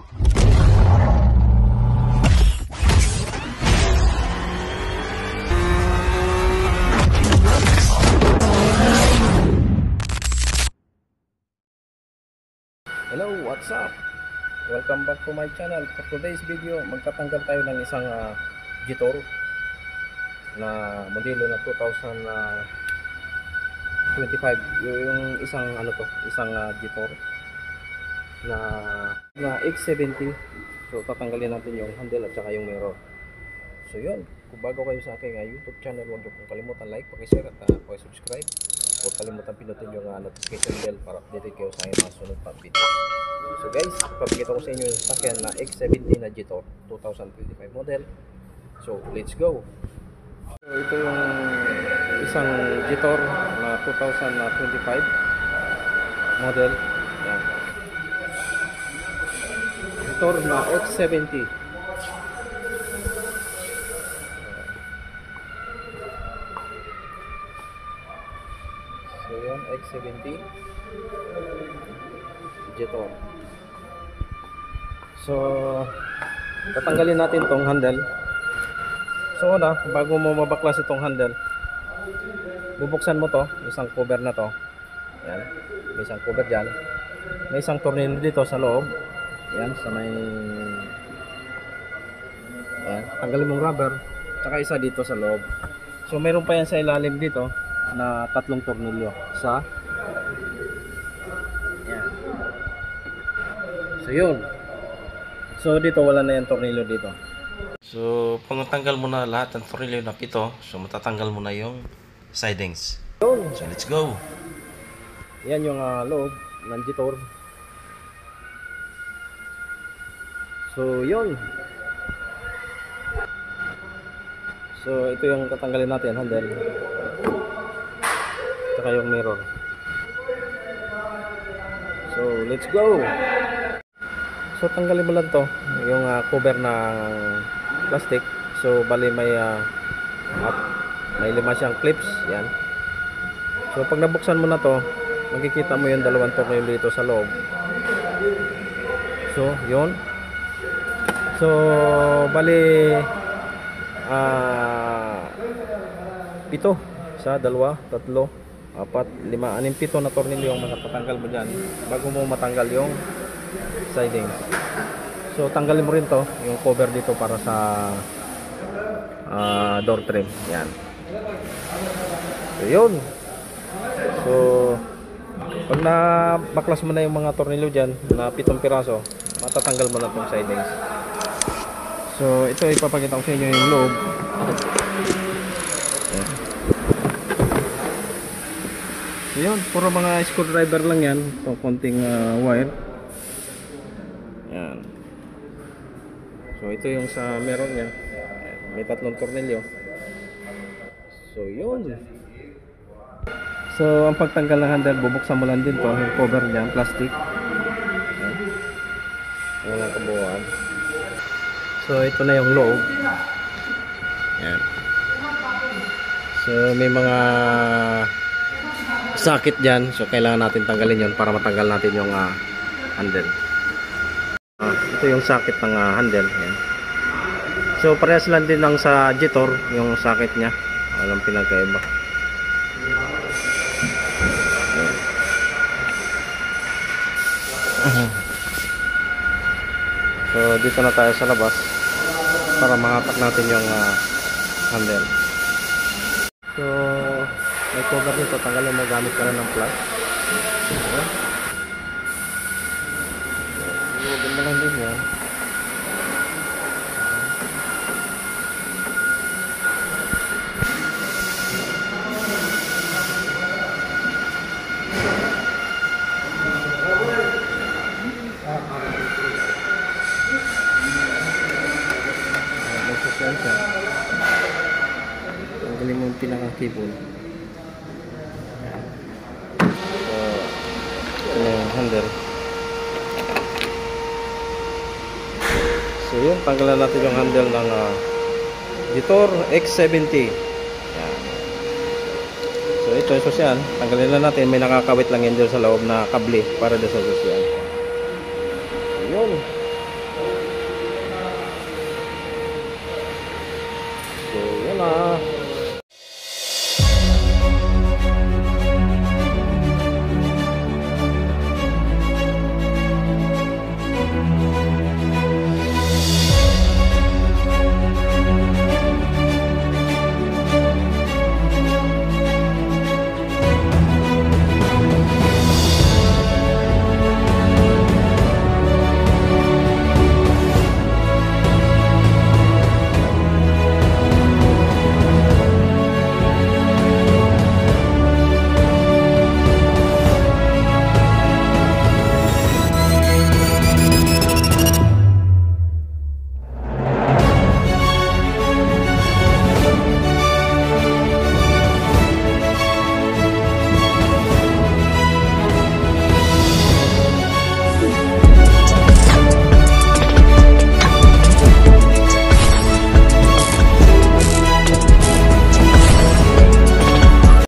Hello, what's up? Welcome back to my channel. For today's video, magtatanggal tayo ng isang Jitor na modelo na 2025. Yung isang isang Jitor na X70. So tatanggalin natin yung handle at saka yung mirror. So yun, kung bago kayo sa aking YouTube channel, huwag niyo pong kalimutan like, paki-share at paki-subscribe. Huwag kalimutan pinutin yung notification bell para updated kayo sa aking mga sunod pang video. So guys, papakita ko sa inyo yung sasakyan na X70 na Jitor 2025 model. So let's go. So ito yung isang Jitor na 2025 model. Yan. Jitor na X70. So yun, X70 Jitor. So tatanggalin natin tong handle. So bago mo mabaklas itong handle, bubuksan mo to, isang cover na to. Yan, may isang cover dyan. May isang tornilyo dito sa loob. Yan, sa may tanggalin mong rubber, tsaka isa dito sa loob. So mayroon pa yan sa ilalim dito na tatlong tornilyo sa yan. So yun. So dito wala na yung tornilyo dito. So pag natanggal mo na lahat ng tornilyo na pito, so matatanggal mo na yung sidings. Yun. So let's go. Yan yung loob ng Jitor. So yun. So ito yung tatanggalin natin, handle. Saka yung mirror. So let's go. So tanggalin mo lang to, yung cover ng plastic. So bali may lima siyang clips. Yan. So pag nabuksan mo na to, makikita mo yung dalawang tornilyo dito sa loob. So yun. So bali pito, isa, dalawa, tatlo, apat, lima, anim, pito na tornilyo yung matatanggal mo dyan bago mo matanggal yung siding. So tanggalin mo rin to, yung cover dito para sa door trim. Yan. So yun. So pag nabaklas mo na yung mga tornilyo dyan na 7 piraso, matatanggal mo na itong sidings. So ito ipapakita ko sa inyo yung loob. Yan. So yun, puro mga screwdriver lang yan. Ito konting wire. Yan. So ito yung sa meron niya. May tatlong tornilyo. So yun. So ang pagtanggal ng handle, bubuksan mo lang din to, yung cover niya, plastic. Yan ang kabuuan. So ito na yung loob. Yan. So may mga sakit dyan. So kailangan natin tanggalin yon para matanggal natin yung handle. Ito yung sakit ng handle. Yan. So parehas lang din ng sa Jitor, yung sakit niya. Walang pinagkaiba. So dito na tayo sa labas para mahatak natin yung handle. So may cover nito, tanggalin mo gamit ka na ng plug. So ganda lang din yan. Tanggalin mo yung pinaka-cable. So yung handle. So yun, tanggalan natin yung handle ng Jitor X70. Yan. So ito yung susyan, tanggalin na natin. May nakakawit lang yan dyan sa loob na kable para doon sa susyan. So yun.